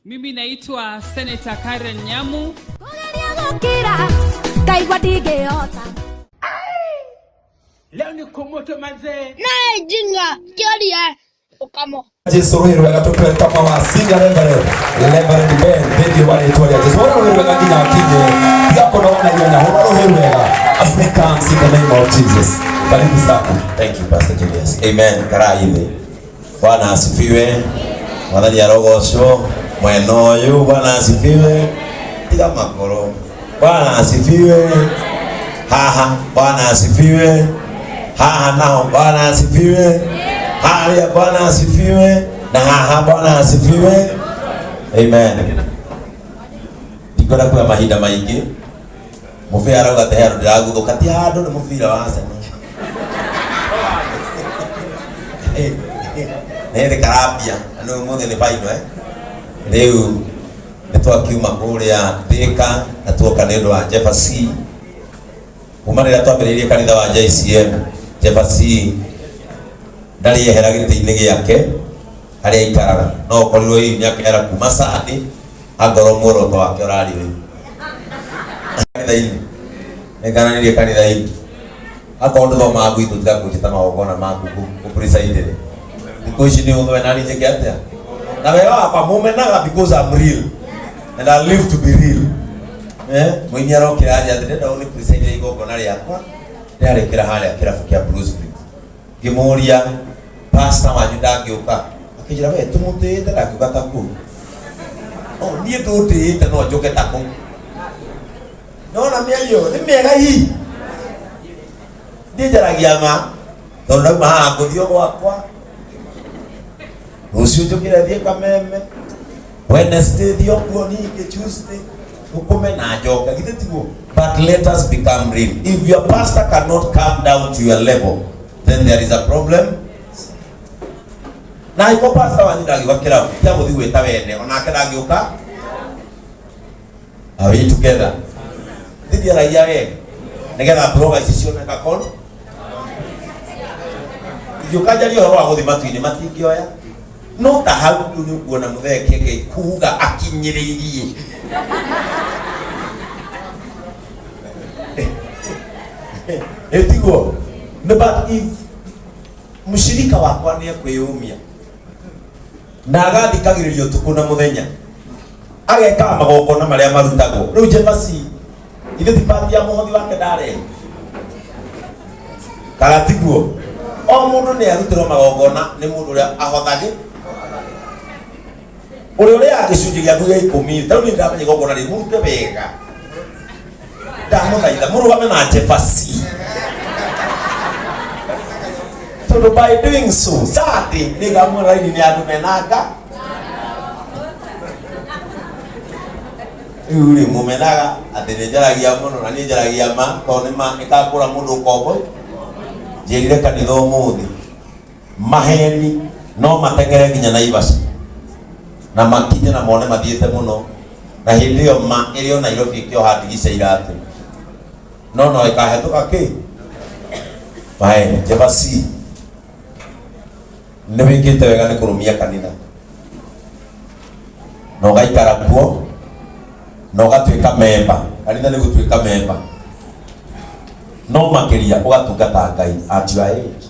Mimi naitwa Senator Karen Nyamu. Leo ni kumoto manze. Na jinga kialia ukamo. Jesu wewe wakatoka kama wasinga Reverend Ben video wale tu ya Jesu wewe wakakija akije yako naona hiyo na wewe as they come in the name of Jesus. Karibu sana. Thank you Pastor Julius. Amen. Karaime. Bwana asifiwe. Mwadhani ya rogo sho mwenoyo. Bwana asifiwe. Tiga makoro. Bwana asifiwe. Haha. Bwana asifiwe. Haha nao. Bwana asifiwe. Haya Bwana asifiwe. Na haha Bwana asifiwe. Amen. Dikora kwa mahinda maingi. Mufira roga tehero diragu dokati hado na mufira wasa. Nende karabia ano mothe ne baino Riu nitwakiuma kuria Thika na tuoka nendo wa Jefferson. Umanira twambiririe kanitha wa JCM Jefferson. Ndari yehera giti-ini giake aria ikaraga no korirwo hii nyakera kuma sadi agoro muoroto wake urari uyu kanitha-ini negananirie kanitha-ini akondu thoma gwitu tigakunjita magogona maku kupreside because ni uthwe nani njeke atia na wewe hapa mumenaga because I'm real and I live to be real mwenye arokira aje ndenda uni preside igogona riakwa ndarekera haria kirabu kia Bruce Gimuria pastor wanyu ndangĩũka akĩnjĩra we tũmũtĩĩte ndakiuga taku niĩ tũtĩĩte no njoke taku nona mĩario nĩ mĩega hii ndĩnjaragia ma tondũ ndauma haha ngũthiĩ gwakwa rũciũ njũkĩre thiĩ Kameme Wednesday thiĩ okuo ningĩ Tuesday ũkũme na njoka githĩ tiguo. But let us become real. If your pastor cannot come down to your level, then there is a problem. Na iko pastor wanyu ndagĩwakĩra tia mũthi gwĩta wene onake ndangĩũka. Are we together? Thidi aragia we nigetha blogger ici cioneka kon yukajaria ũhoro wa gũthi matu-inĩ matingĩoya no ta hau nĩ kuona mũtheke Ngai kuga akinyĩrĩirie etiguo. But if mushirika wakwa nĩ ekwĩyũmia na agathikagĩrĩria ũtukũ na mũthenya ageka magongona marĩa marutagwo rĩu Jefferson ithe ti party ya mũhothi wake ndare kana tiguo. O mũndũ nĩ arutĩrwo magongona nĩ mũndũ ũrĩa ahothagĩ ũrĩa gĩcunjĩ gĩaku gĩa 10 tarĩu nĩ ndamenya igongona rĩ mũrute wega ndamũthaitha mũrũgame na Jefferson. So by doing so, sati nigga mwana hili ni adu menaga. Yule mumenaga atenejaragia mono na nijaragia ma tone ma ikakura mundu kobo. Jerire kanitho muthi. Maheni no matengere nginya na Naivasha. Na makinye na mone mathiete muno. Na hindi yo ma irio Nairobi kyo hadigisha irate. No ikahetuka ki. Maheni Jefferson nĩ wĩkĩte wega nĩ kũrũmia kanitha na ũgaikara kuo na ũgatuĩka memba kanitha nĩ gũtuĩka memba no makĩria ũgatungata Ngai at your age.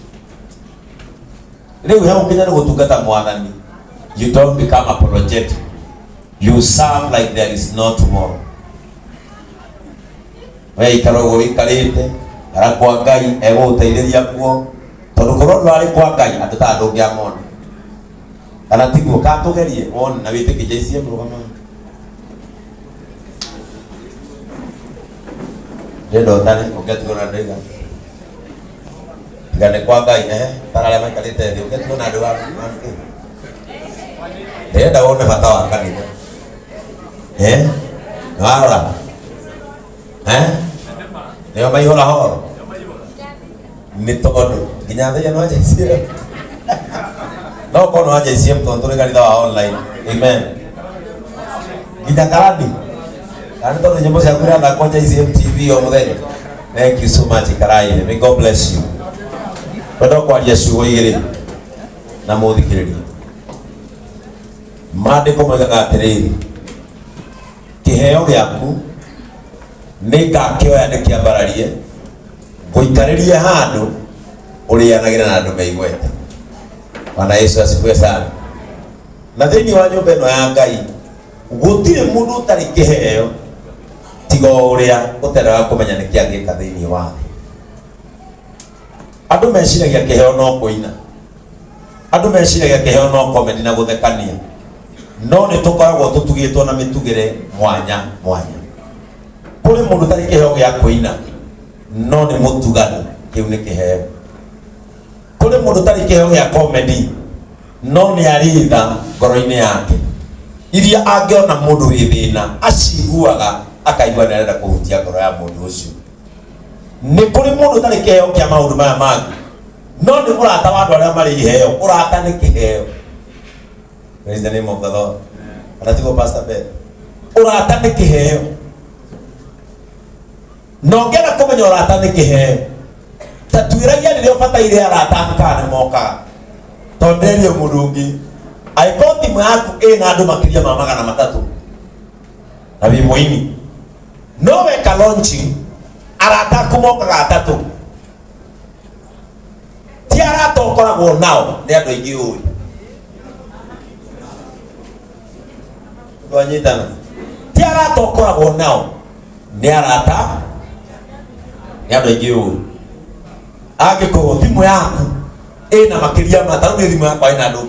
Rĩu he ũkinya nĩ gũtungata Mwathani, you don't become apologetic, you serve like there is no tomorrow. We ikara ũguo wĩikarĩte arakwa Ngai egũgũteithĩria kuo tondũ korwo ndwarĩ kwa Ngai andũ ta ndũngĩamona kana tiguo katũgerie wone na wĩtĩkie JCM rũgama ndenda ũtane ũngĩtigwo na ndĩga tigane kwa Ngai tararĩa maikarĩte thĩ ũngĩtigwo na andũ wa ndenda wone bata wa kanitha nĩwarora nĩo maihũra horo nĩ tondũ nginya thenya no JCM no kono wa JCM tondũ tũrĩ kanitha wa online. Amen. Nginya karadi kana tondũ nyĩmbo ciaku irathakwo JCM TV o mũthenya. Thank you so much Karaine. May God bless you. Kwenda kwaria ciugo igĩrĩ na mũthikĩrĩria Maandiko moigaga atiriri, kiheo giaku ningakioya ndikiambararie guikaririe handu urianagira na andu meigwete. Bwana Yesu asifiwe sana. Na thiini wa nyumba ino ya Ngai gutire mundu utari kiheo tiga uria uteraga kumenya niki angika thiini wa thi. Andu meciragia kiheo no kuina, andu meciragia kiheo no komedi na guthekania, no ni tukoragwo tutugitwo na mitugire mwanya mwanya. Kuri mundu utari kiheo gia kuina no ni mutugano, kiu ni kiheo. Kuri mundu utari kiheo gia komedi no ni aritha ngoro-ini yake iria angiona mundu wi thina aciguaga akaigua ndarenda kuhutia ngoro ya mundu ucio. Ni kuri mundu utari kiheo kia maundu maya mangi no ni murata wa andu aria mari iheo. Urata ni kiheo. Praise the name of the Lord. Anatigo Pastor Ben. Urata ni kiheo. No ngena kumenya urata ni kiheo. Tatuiragia riria ubataire arata nkane moka tonderio murungi aikoti mwaku ina andu makiria ma 300 na bimuini no weka launching arata kumoka gatatu ti arata ukoragwo nao ni andu aingi ui gwanyitana ti arata ukoragwo nao ni arata ni andu aingi ui agikorwo thimu yaku ina makiria ma taru ni thimu yakwa ina andu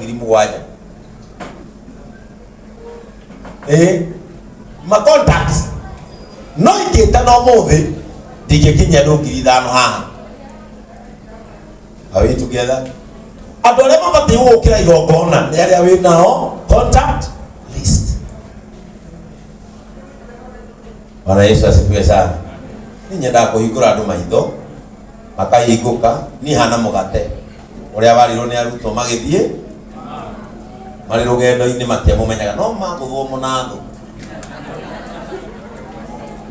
7,000 ma contacts no ingita no muthi ndigikinya andu 5,000 haha. Are we together? Andu aria mabati gukira igongona ni aria wi nao contact list. Bwana Yesu asifiwe sana. Ni nyenda kuhingura andu maitho makahinguka ni hana mugate uria warirwo ni arutwo magithie mari rugendo-ini matiamumenyaga no maguthwo munathu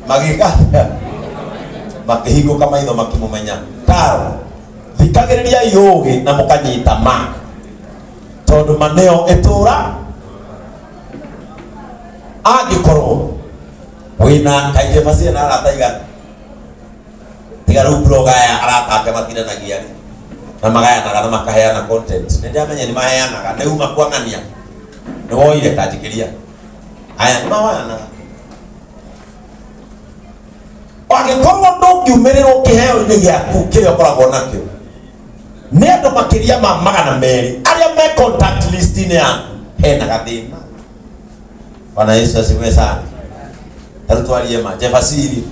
magigata makihinguka maitho makimumenya. Taro thikagiriria yugi na mukanyita ma tondu maneo etura agikorwo wina kaije fasia na arata tiga ru bloga ya arata matinanagia na magayanaga na makaheana content ndio amenya ni maheanaga na uma kwangania ni woire kajikiria aya ni mawana wagikorwo ndungiumiriro kiheo-ini giaku kiria ukoragwo nakio ni andu makiria ma 200 aria me contact list-ini yaku hena gathina. Bwana Yesu asifiwe sana. Tarutwarie ma Jefasiri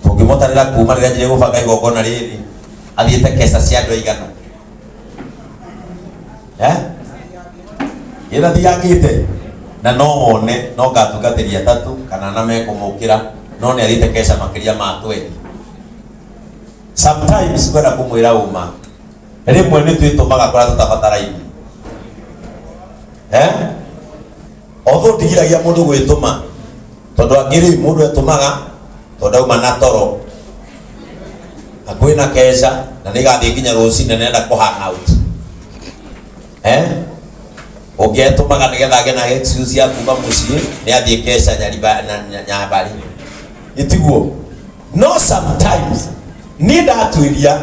tungimotarira kuma rira njire gubanga igongona riri athiete kesa cia andu aigana ira thigangite na no wone no ngatungatiria 3 kana na mekumukira no ni athiete kesa makiria ma 20. Sometimes kwenda kumwira uma rimwe ni twitumaga kura tutabatara ini otho ndigiragia mundu gwituma tondu angiri mundu etumaga tondu auma na toro akwina kesa na nigathie nginya rucine nenda ku hang out ungetumaga nigetha age na excuse ya kuma mucii ni athie kesa nyabari itiguo. No sometimes ni ndatwiria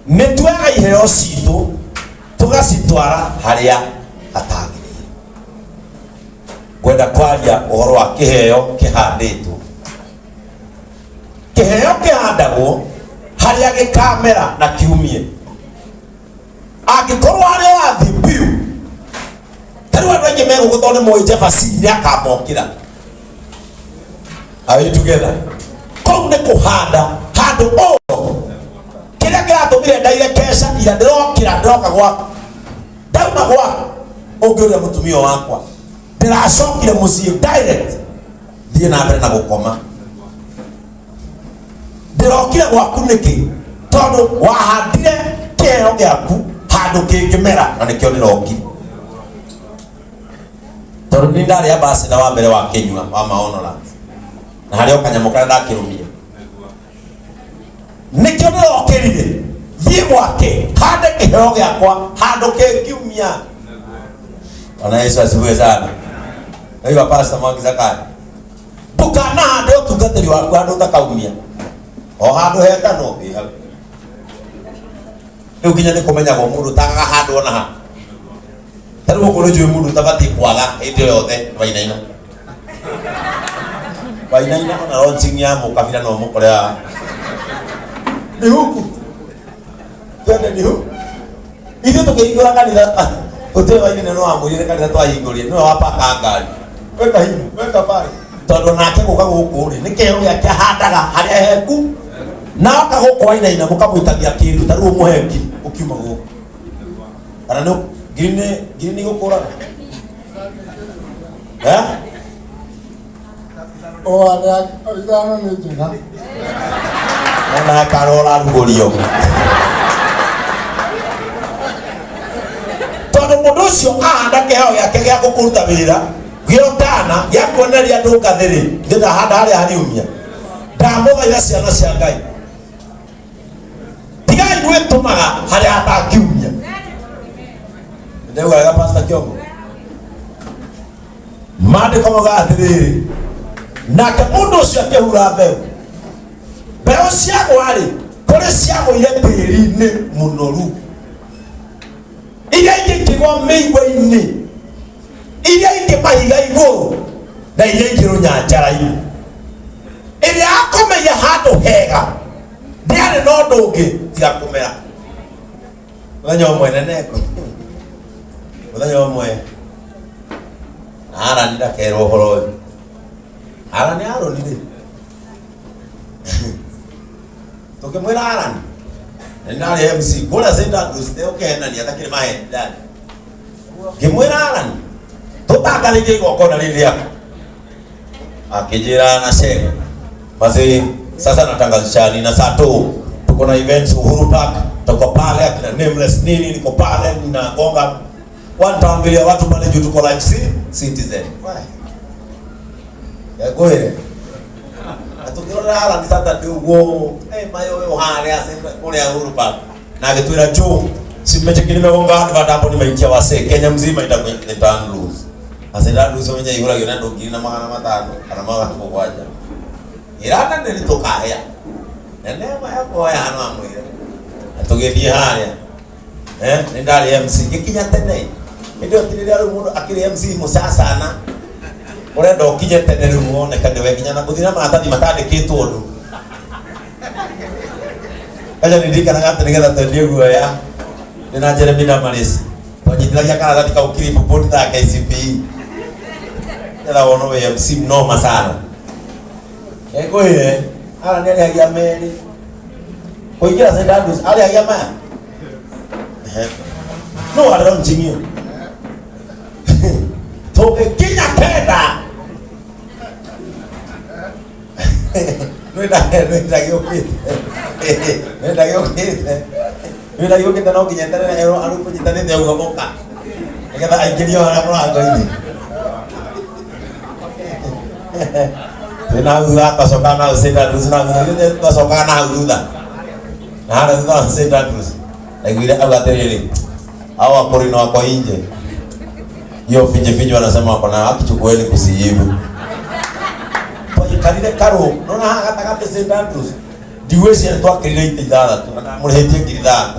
ni twega iheo citu tugacitwara haria atagirire. Kwenda kwaria uhoro wa kiheo kihanditwo. Kiheo kihandagwo haria gikamera na kiumie. Angikorwo haria wathi biu tariu andu aingi meguguthone moi Jefasiri akamokira. Are you together? Kou ni kuhanda handu o kiria kiratumire ndaire kesa ira ndirokira ndiroka gwaku ndauma gwaku ungiuria mutumia wakwa ndiracokire mucii direct thie na mbere na gukoma ndirokire gwaku niki tondu wahandire kiheo giaku handu kingimera na nikio ndirokire tondu ni ndari ambassador wa mbere wa Kenya wa maono na haria kanyamo karia ndakirumia nikio ndirokirire thie gwake hande kiheo giakwa handu kingiumia Bwana Yesu asifiwe sana. Na hiyo pastor Mwangi Zakaria. Tukana hande utungatiri waku handu utakaumia. O handu heta no bi hau. Riu kinya ni kumenyaga mundu takaga handu ona ha. Taru ukuru jwe mundu tabati kwaga hindi yothe wainaina. Wainaina ona launching ya mukabira no mukorea. Ni huku. Twende ni huku. Ithu tukihingura kanitha utewe wainaina no amurire kanitha twahingurire no wapaka ngari. Weka hivi, weka pale. Tondu nake guka guku ri ni kero ya kihandaga haria heku na akaguko wainaina mukamwitagia kindu taru muhengi ukiuma guku. Kana no gini gukura. O ada idano ni jina. Ana karola rugorio. Tondu mundu ucio ahanda kehao yake gya gukuruta wira giotana yakwoneria andu ngathiri ngitha handa haria hariumia ndamuthaitha ciana cia Ngai tigai gwitumaga haria hatangiumia. Ndeugaga Pastor Kiongo maandiko mauga atiriri nake mundu ucio akihura mbeu ciagwa ri kuri ciagwire tiri-ini munoru iria ingikigwo mĩigua-inĩ iria ingĩ mahiga igũrũ na iria ingĩ rũnyanjara-inĩ iria akomeia handũ hega ndĩarĩ na ũndũ ũngĩ tiga kũmera. Mũthenya ũmwe neneko mũthenya ũmwe Arani ndakerwo ũhoro ũyũ. Arani aronire tukimwĩra Arani nari MC kũrĩa St. Andrews ũkehenania atakĩrĩ maheni ndani ngĩmwĩra Arani tũtangarĩirie igongona rĩrĩ rĩaku akĩnjĩra na share basi sasa natangaza nina saa tu tuko na events Uhuru Park, tuko pale akina Nameless nini niko pale ninagonga wataambilia watu pale juu tuko live Citizen. Ya goere atukirora ala ni sata ndugo mayo hale asemba kule Uhuru Park na gitwira juu simechekini megonga hadi hapo nimeitia wase Kenya mzima itakwenda lose asenda lose wenye igura yona ndo ngina magana matano kana magana mugwanja irana nilitoka haya neema yako ya hano amwire atugethie haya nindari MC gikinya tene ndio tirira ru mundu akiri MC musasana urenda ukinye tene ru muone kana wekinya na kuthira maratathi matandikitwo ndu kaja nindikana gata nigetha tendie guoya ndina Jeremy na Marisi twanyitiragia karatathi kau kiribu board ta KCPE ela wono we MC mnoma sana egoye ala ndio ya meri kuingia St. Andrews ala ya ma no ala njinyo toke kinya peda nenda yokite no kinya tena ero alu kujitane ndio ugomoka nikatha aingirio hara mlango-ini tena uga tasoka na St. Andrews na uga tasoka na uga na hara uga St. Andrews aigwire agaterere hawa korino wako nje hiyo finje wanasema wako na akichukueni kusiibu kwa kalile karo nona hata kama St. Andrews diwezi anatoa kile itidara tu na mrehetie kidara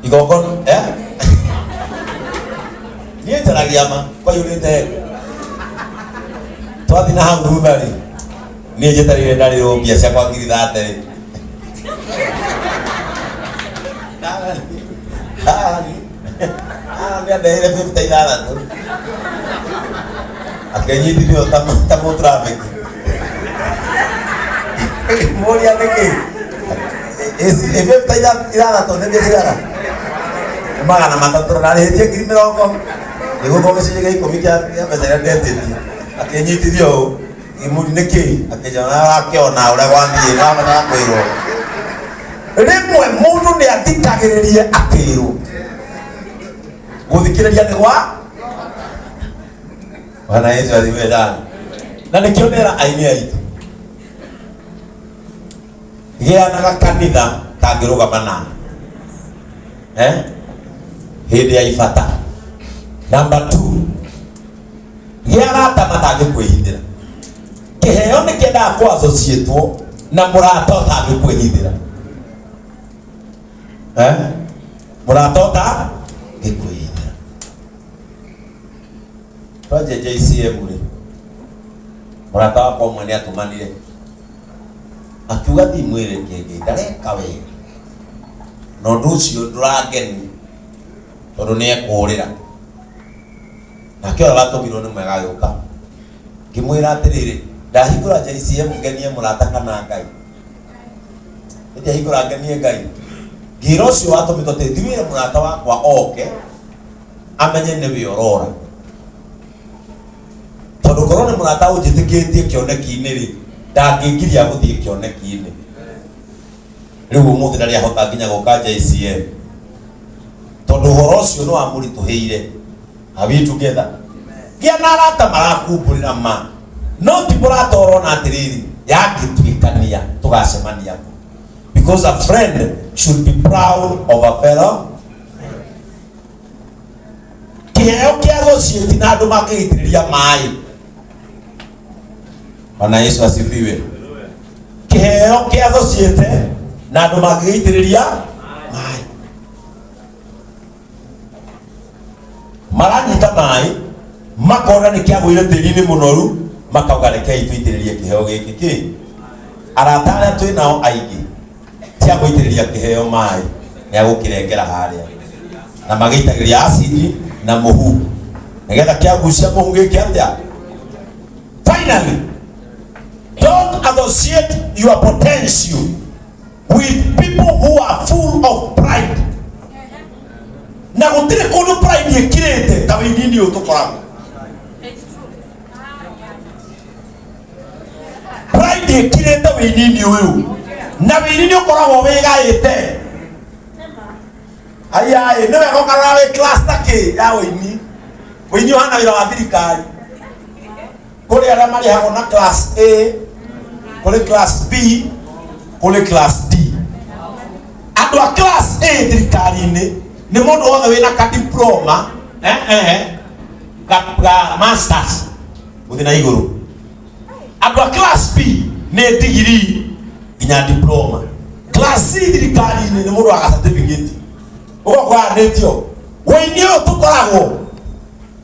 igokon ni taragiama kwa yule te twathi na hau ruthari ni jetarire ndari robia cia kwa kidara ndia ndeire 50 tu akenyitithio tamo traffic moria niki esi 50 tu ndia sigara magana matatu na rehetie ngiri mirongo iguthome cijige ikumi kia mbeca iria ndetĩtie akenyitithio imuri niki akejana akiona uria gwambie na mata kwirwo rimwe mundu ni athikagiririe akirwo guthikiriria ni gwa Bwana Yesu asifiwe sana na nikionera aini aitu gianaga kanitha kangirugama na hindi ya ibata Number 2, giarata matange kwihithira. Kiheo ni kenda kwa associate na murata utange kwihithira. Murata utange kwihithira. Twaje JCM ri. Murata wakwa mwene atumanire. Akiuga thi mwire kenge ndareka we. No nducio ndurageni. Tondu ni ekurira. Nake ora batumirwo ni mwega yuka. Ngimwira atiriri, ndahingura JCM ngenie murata kana Ngai. Ndahingura ngenie Ngai. Ngira ucio watumirwo te thiwire murata wakwa oke amenye ni biorora. Tondu korwo ni murata unjitikitie kioneki-ini ri, ndangĩngiria guthie kioneki-ini. Riu umuthi ndari ahota nginya guka JCM. Tondu uhoro ucio no amurituheire. Are we together? Gia narata marakumbũrĩra ma. No ti mũratorwo na atiriri yangĩtuĩkania tũgacemania. Because a friend should be proud of a fellow. Kĩheo kĩa associate na andũ mangĩgĩitĩrĩria maĩ. Bwana Yesu asifiwe. Kĩheo kĩa associate na andũ mangĩgĩitĩrĩria maĩ. Maranyita maĩ makona nĩ kĩagũire tĩri-inĩ mũnoru makauga reke itũitĩrĩrie kĩheo gĩkĩ kĩ. Arata arĩa twĩ nao aingĩ tia gũitĩrĩria kĩheo maĩ nĩ agũkĩrengera harĩa na magĩitagĩrĩria acidi na mũhu nĩgetha kĩagucia mũhu gĩkĩ atĩa. Finally, don't associate your potential with people who are full of pride. Na gũtirĩ kũndũ pride ĩkirĩte ta wĩini-inĩ ũyũ tũkoragwo. Pride ĩkirĩte wĩini-inĩ ũyũ na wĩini-inĩ ũkoragwo wĩgaĩte. Ayai, nĩ wega ũkarora wĩ class ta kĩ ya wĩini. Wĩini ũhana wĩra wa thirikari. Kũrĩ arĩa marĩhagwo na class A, kũrĩ class B, kũrĩ class D. Andũ a class A thirikari-inĩ ni mundu wothe wina ka diploma ka masters uthi na iguru. Andu a class B ni degree nginya diploma. Class C thirikari-inĩ ni mundu wa certificate. Ugakwanĩtio wĩini ũyũ tũkoragwo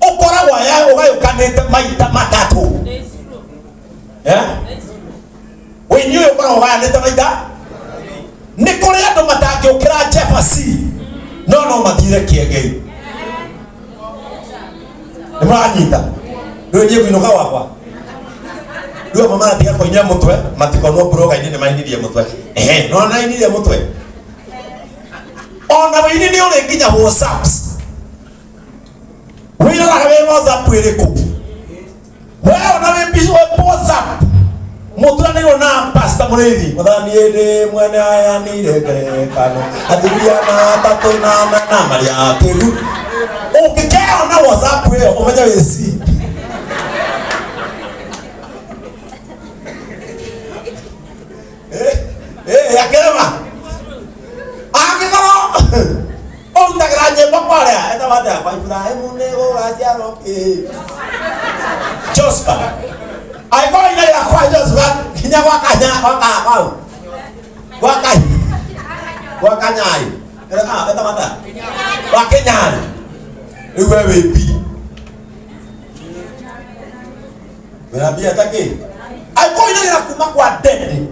ũkoragwo ya ũgayũkanĩte maita matatũ. Wĩini ũyũ ũkoragwo ũgayanĩte maita. Nĩ kũrĩ andũ matangĩũkĩra Jefferson no mathire kĩengei. Nĩ maranyita rĩu niĩ kũinũka wakwa rĩu mama atiga kũinia mũtwe matikonwo broga-inĩ nĩ mainirie mũtwe. No nainirie mũtwe ona wĩini nĩ ũrĩ nginya WhatsApps. Wĩroraga wĩ WhatsApp ĩrĩkũ we ona wĩ busy WhatsApp mũturanĩirwo na Pastor Mũrĩithi mũthani ĩndĩ mwene aya nĩire ngerekano athiria na tatũ na marĩa kĩru. Ũngĩkeo na WhatsApp ĩyo ũmenye wĩci. Akĩrema agĩkorwo ũrutagĩra nyĩmbo kwarĩa eta wate kwa Ibrahimu nĩ gũgaciarwo kĩ Joseph. Aikorwo inaira kwa Joseph kinya gwa Kanyari. Eta mata gwa Kenyari. Rĩu we wĩ pi wĩrambia takĩ aikorwo inaira kuma kwa Dede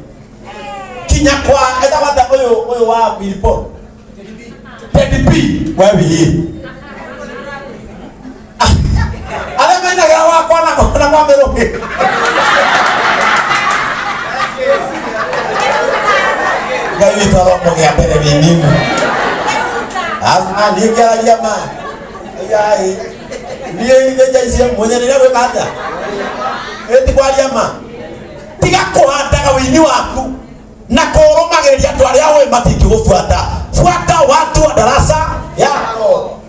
kinya kwa eta mata ũyũ wa Milipon Teddy B we wĩ arĩa mainagira wakwa na kwa Meroke. Ngai witũ aromũgĩa mbere wĩini-inĩ. Niĩ ngĩaragia ma ayai niĩ JCM mwenye rĩrĩa gwĩka atĩa ĩti kwaria ma tiga kũhandaga wĩini waku na kũrũmagĩrĩria andũ arĩa ũĩ matingĩgũbuata. Buata watu wa darasa yako.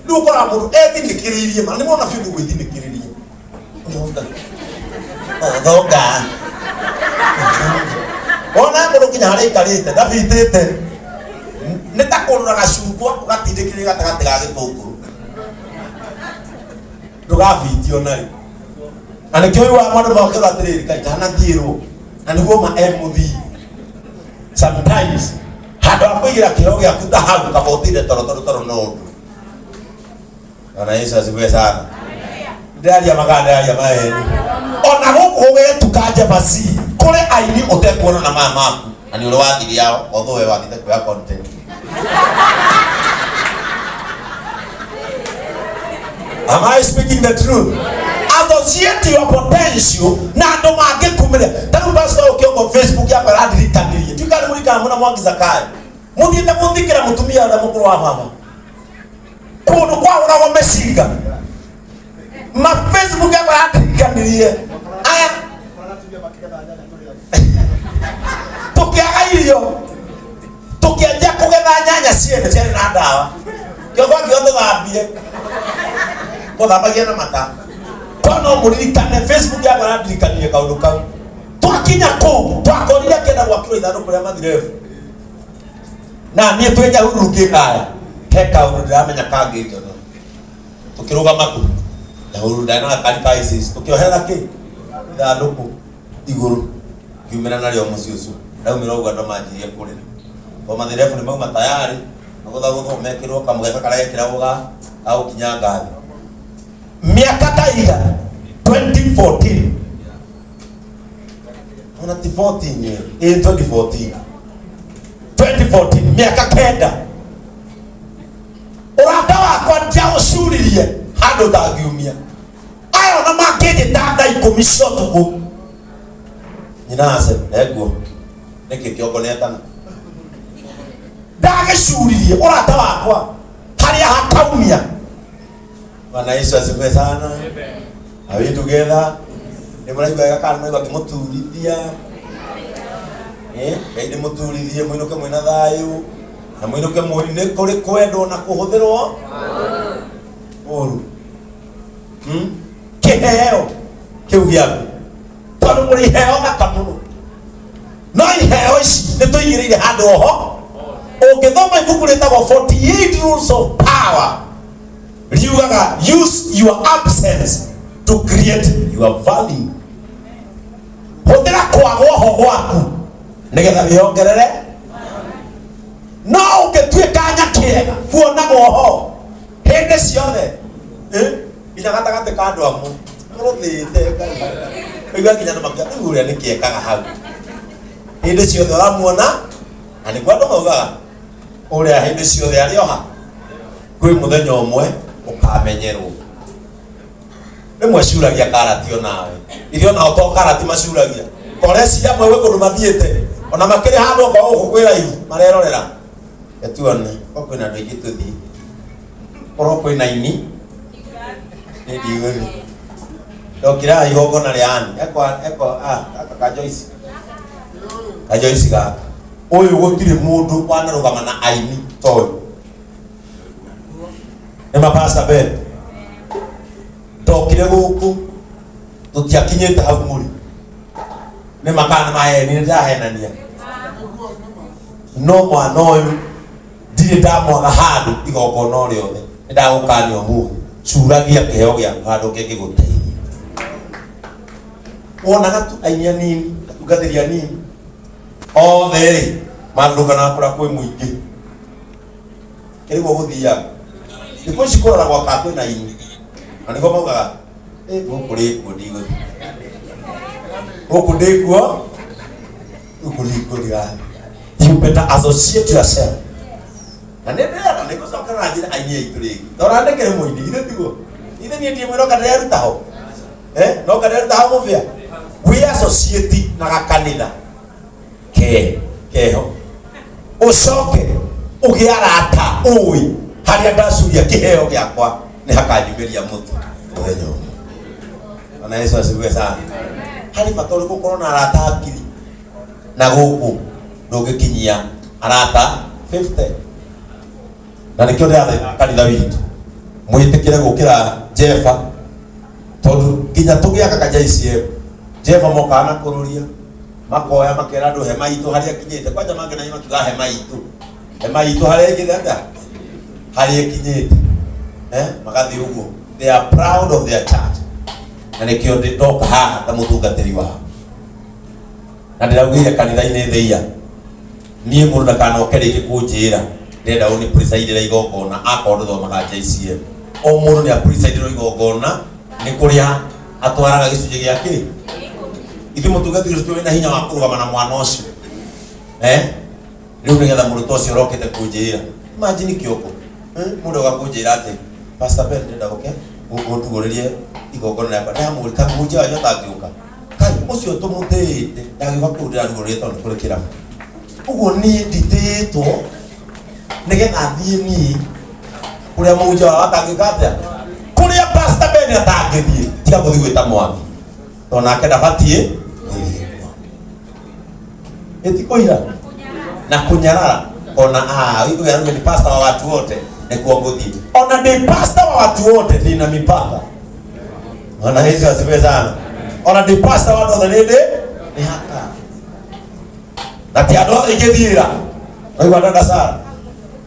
Rĩu ũkoraga mũndũ ethinĩkĩrĩirie ma nĩ mona biũ nĩ gwĩthinĩkĩrĩria thonga ona mũndũ nginya harĩa aikarĩte ndabitĩte nĩ ta kũrũra gacungwa ũgatindĩkĩrĩria gatagatĩ ga gĩtũngũrũ. ndugabitio nari ani kyo wa mwana makira atiriri kaitana thiro na niguo ma MV sometimes hado akuigira kiro gya kuta hau kabotire toro no ana Yesu asifiwe sana ndari ya maganda ya maeni ona gukuge tukaje basi kule aini utekuona na mama ani ule wathiri yao othoe wathite kwa content am I speaking the truth? Associate your potential na ndo mage kumire taru pastor ukiongo Facebook yako radirikaniriye tukari muri kana muna mwangiza kai muthiite muthikira mutumia ura mukuru wa baba kundu kwa ura wa meshinga ma Facebook yako radirikaniriye aya tukiagairio tukiaja kugetha nyanya ciene ciene na ndawa kiongo kiothe thambie muthambagia na mata kono muririkane Facebook yako radirikaniriye kaundu kau twakinya kuu twakorire kenda gwakirwo ithano kuria mathirefu na nie twenya huruki kaya heka uru ndiramenya kangiryo no tukirugama ku na uru ndana kari crisis tukiohera ki ithanduku iguru kiumira nario muci ucio na umira uga ndo manjirie kurira o mathirefu ni mauma tayari nagutha gutho mekirwo kamugeka karekira uga au kinya ngathi miaka taiga 2014 ona 14 years 2014 miaka kenda urata wakwa njao curirie handu tangiumia ayo na makije tanda ikumisho tuku nyinase ego niki kiongonetana ndagicuririe urata wakwa haria hakaumia Bwana Yesu asifiwe sana. Are we together? Ni muraigwa kana muraigwa kimuturithia. Kaide muturithie muinuke mwina thayu. Na muinuke mwine kuri kwendo na kuhuthirwo. Oru. Kiheo. Kiu giaku. Tondu muri heo na kamuno. No iheo ici ni tuigirire handu oho. Ungithoma ibuku ritagwo 48 rules of power. Riugaga use your absence to create your value. Hotera kwago ho gwaku nigetha wiongerere no ungetwika nyakiega kuona goho hende ciothe ina gatagate ka andu amu ruthite igwa kinya na makia uria nikiekaga hau hende ciothe uramuona na ni kwando maugaga uria hende ciothe ari oha kwi muthenya umwe ukamenyerwo rimwe ciuragia karati onawe irio na to karati macuragia koreci jamwe we kundu mathiete ona makiri handu kwa ukwira ihu marerorera etuone okwina ndu ingi tuthi oro kwina ini ni diweni dokira ihogo na riani eko ka Joyce ga uyu gutire mundu wanarugama na aini toyo ema pasta ben tokire guku tutiakinyete hau muri ne makana mahe ni ndahenania no mwana uyu ndire ndamona handu igogona riothe ndagukanio mu curagia kiheo gia handu kingi guteithia wona gatu ainia nini atugathiria nini othe marugana kura kwi muingi kirigwo guthia ndiko cikorora gwa kakwe na ini aniko maugaga gukuri kudigo ukudikuo ukulikuriga you better associate yourself na nenda niko sokana njira ainie ituri tora ndekere muini ide tigo ide ni ndie mwiro kadere rutaho no kadere rutaho mufia we associate na gakanitha keho ucoke ugiarata uwi haria ndacuria kiheo giakwa ni hakanjumiria mutu muthenya ona Yesu asifiwe sana hari matori gukorwo na arata akiri na guku ndugikinyia arata 50 na nikio ndia kanitha witu mwitikire gukira Jefa tondu nginya tugiaka ka JCM Jefa mokana kururia makoya makera ndu hema itu haria kinyite kwanja mange na imakiga hema itu haria githanda haria kinyite magathi uguo they are proud of their church. Na nikio ndoka haha ta mutungatiri wao. Na ndiraugire kanitha-ini theia nie mundu ndakanokere ikunjira ndenda uni preside igongona akorwo thomaga JCM o mundu ni preside igongona ni kuria atwaraga gicunje giake ithi mutungatiri ucio wina hinya wa kurugama na mwana ucio riu nigetha mundu tocio rokete kunjira imagine kioko mundu agakunjira ati Pastor Ben ndenda goke gutuguririe igongona yakwa na mulika kunjira yo tangiuka kai ucio tumutete ndagiba kundira rugurire tondu kuri kira uguo ni ndititwo nigetha thie ni kuria munja wa atangikata kuria Pastor Ben atangithie tiga guthi gwita mwaki tonake ndabatie etikoira na kunyarara ona hiyo yangu ni pastor wa watu wote ni kuongozi ona ni pastor wa watu wote nina mipaka ona hizo asibe sana ona ni pastor wa watu wote ni haka na tiado igethira aiwa dada Sara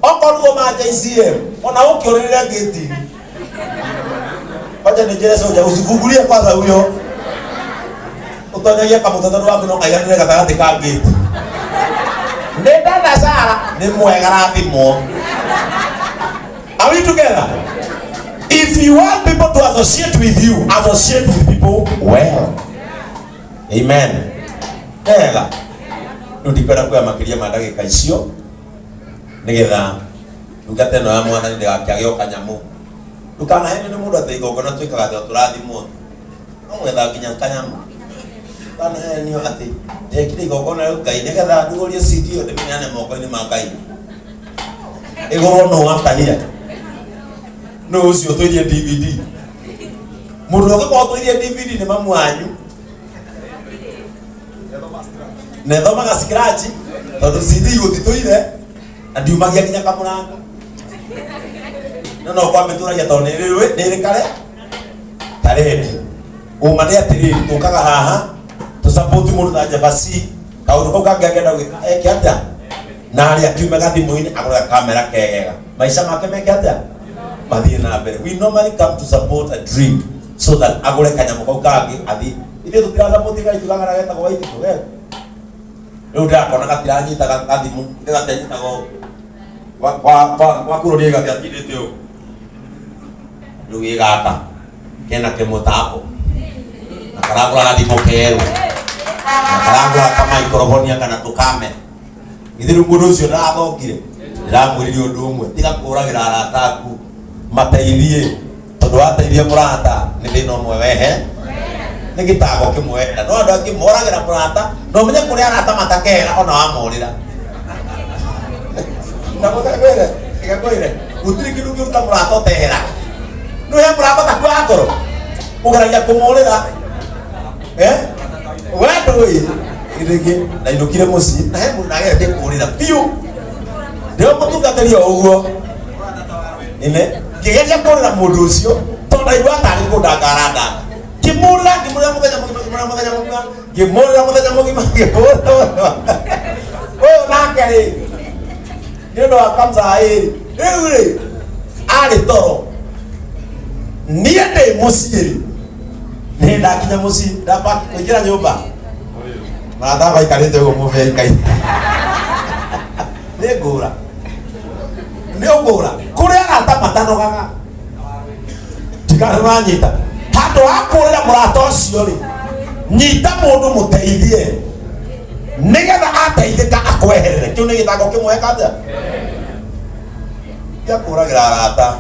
okorugo ma JCM ona ukiorira geti wacha nijere soja usifungulie kwanza huyo utonyagia kama mtoto wako no kaiganire gatagati ka geti dada Sara ni mwega rathimo. Are we together? If you want people to associate with you, associate with people well. Amen. Ega nutikwenda kwa makiria madagika icio nigetha ndungate no ya mwana ndi akiagio kanyamu ndukana hene ni mundu ateigongona twikaga turathimo no mwetha nginya kanyamu kana hene yo ati ndekire igongona riu Ngai nigetha ndugurie CD yo ndimiane moko-ini ma Ngai igoro no atahia no ucio twirie DVD mundu ogiko twirie DVD ni mamu anyu nethomaga scratch tondu CD gutitwire andiumagia nginya kamuranga no kwa meturagia tondu niri kare taredi uma ni atiri tukaga haha tu support mundu ta Jabasi kaundu kau kangĩagenda gwĩka eke atĩa na arĩa akiumaga thimũ-inĩ agũra kamera kegega maica make meke atĩa mathiĩ na mbere. We normally come to support a dream so that agũre kanyamũ kau kangĩ athiĩ ithuĩ tũtira support Ngai tugagara getagwo Waithikũ we rĩu ndakona gatiranyitaga gathimũ gatenyitagwo wakurorie gathiatindĩte ũũ rĩu gĩ gaka kena kĩmũtambo na karagũra gathimũ kerũ akarangwa kama ikorobonia kana tukame ithiru mundu ucio ndathokire ndiramwirire undu umwe tiga kuragira arata aku mateithie tondu wateithie murata ni thina umwe wehe ni gitago kimwe no andu angi moragira murata no menye kuria arata matakera ona wamorira na mukakwire igakwire gutiri kindu kiruta murata otehera no he murata takwa akoro ugaragia kumorira wendo irege na inokire muci na he mundu nagete kurira piu ndio mutungateria uguo ine kigeria kurira mundu ucio tondu igwa tari kundangaranda kimura muthenya mugima o nakari ndio akamza riu ari toro niende muci ni ndakinya muci ndabaki kuingira nyumba marata baikarite uguo muve Ngai ni ngura kuria arata matanogaga tikarwa nyita handu akurira murata ucio ri nyita mundu muteithie nigetha ateithika akweherere kiu ni githago kimwe katia ya kuragira arata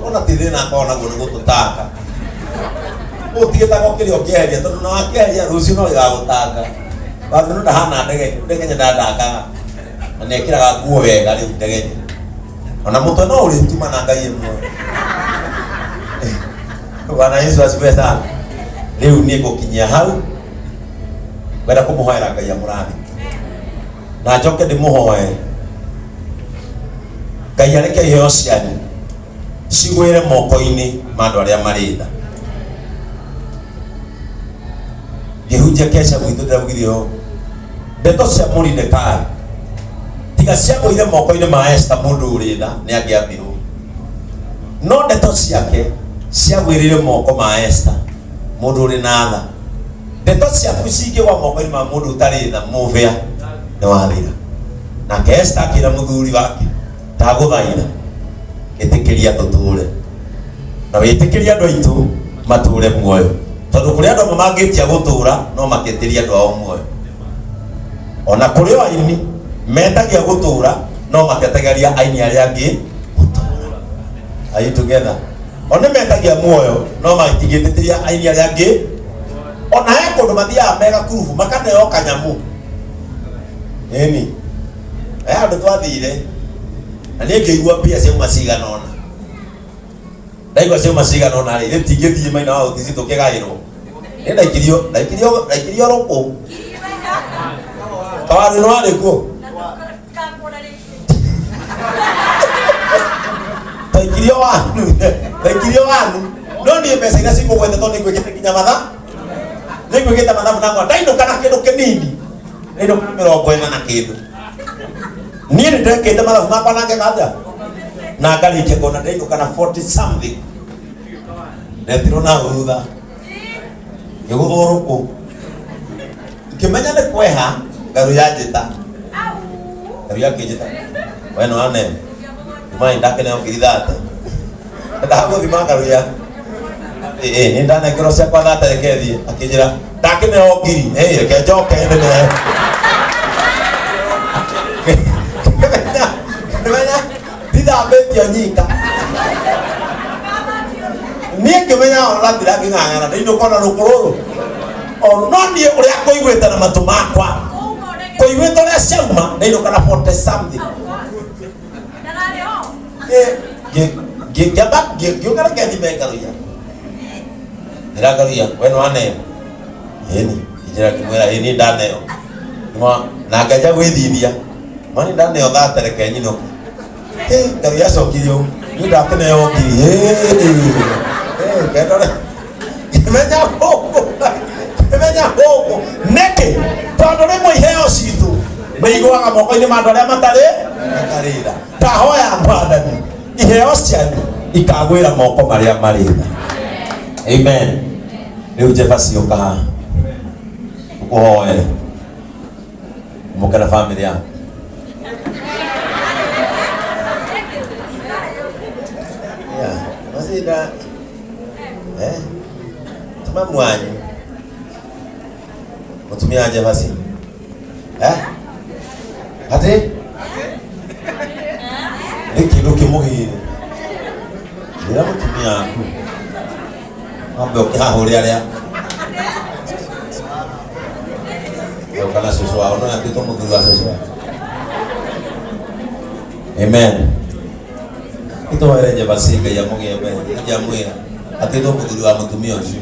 ona tithina kona guo nigututanga utigitago kirio kieheria tondu na wakieheria rucio no igagutanga wandu no ndahana ndege ndandakaga na nekiraga nguo wega riu ndege ona mutwe no urituma na Ngai imwe Bwana Yesu asifiwe sana. Riu ni gukinyia hau wenda kumuhoera Ngai amurathi na njoke ndimuhoe Ngai areke iheo cianyu cigwire moko-ini ma andu aria mari tha gihunjia kesha gwitu ndiraugire o ndeto cia Mordecai tiga ciagwire moko-ini ma Esther mundu uri tha ni angiambirwo no ndeto ciake ciagwirire moko ma Esther mundu uri na tha. Ndeto ciaku cingigwa moko-ini ma mundu utari tha muvia ni wathira. Nake Esther akira muthuri wake ndaguthaitha itikiria tuture na witikiria andu aitu mature muoyo, tondu kuri andu mangitia gutura no maketiria andu ao muoyo. Ona kuri o aini metagia gutura no maketagaria aini aria angi gutura. Are you together? Ona metagia muoyo no matigitiria aini aria angi. Ona he kundu mathia mega kurubu makaneo kanyamu eni andu twathire na ni ngeigua mbia cia macigana ona ndaigua cia macigana ona ri tingithie maina wa utisi tukigairwo ni ndaikirio roko kawaru no ari kuo ndaikirio wanu no ni mbeca ina cikugwete tondu nigwikite kinya matha nigwikite mathabu nangwa ndainuka na kindu kinini nainuka 40 na kindu niĩ nĩndekĩte mathabu makwa nange katha na ngarĩkia ngona ndainuka na 40 something ndetirwo na thutha ngĩgũthwo rũkũ ngĩmenya nĩ kweha ngaru ya njĩta ngaru yakĩnjĩta we nĩ wane mai ndakeneo ngiri 30 ndagũthima ngaru ya nĩ ndanengerwo ciakwa 30 reke thiĩ akĩnjĩra ndakeneo ngiri reke njoke nene ndithambitie nyika niĩ ngĩmenya ona ndirang'ang'ana ndĩinũka na rũkũrũrũ no niĩ ũrĩa kũiguĩte na matũ makwa kũiguĩte ũrĩa ciauma ndĩinũka na 40 something ngĩũka reke thime ngaruia ndĩrangaruia we nĩ waneo ĩni injĩra ngĩmwĩra ĩni ndaneo na nganja gwĩthithia mani ndaneo 30 reke nyinũka ngaru yacokirio nĩ ndakeneo ngiri kendore menya gũkũ nĩkĩ tondũ rĩmwe iheo citũ mĩiguaga moko-inĩ ma andũ arĩa matarĩ matarĩra. Ndahoya Mwathani iheo cianyu ikagwĩra moko marĩa marĩ tha. Amen. Rĩu Jefferson ũka haha ũkũhoere mũke na family yaku. Masida tuma mwanyu mutumia aje basi ate ni kindu kimuhire ira mutumia aku ambe ukihahuri aria kana susu wao no yakito muthuri wa susu. Amen. Ito wareje basi ngai amugie mbere njamwira atito muthuri wa mutumia ucio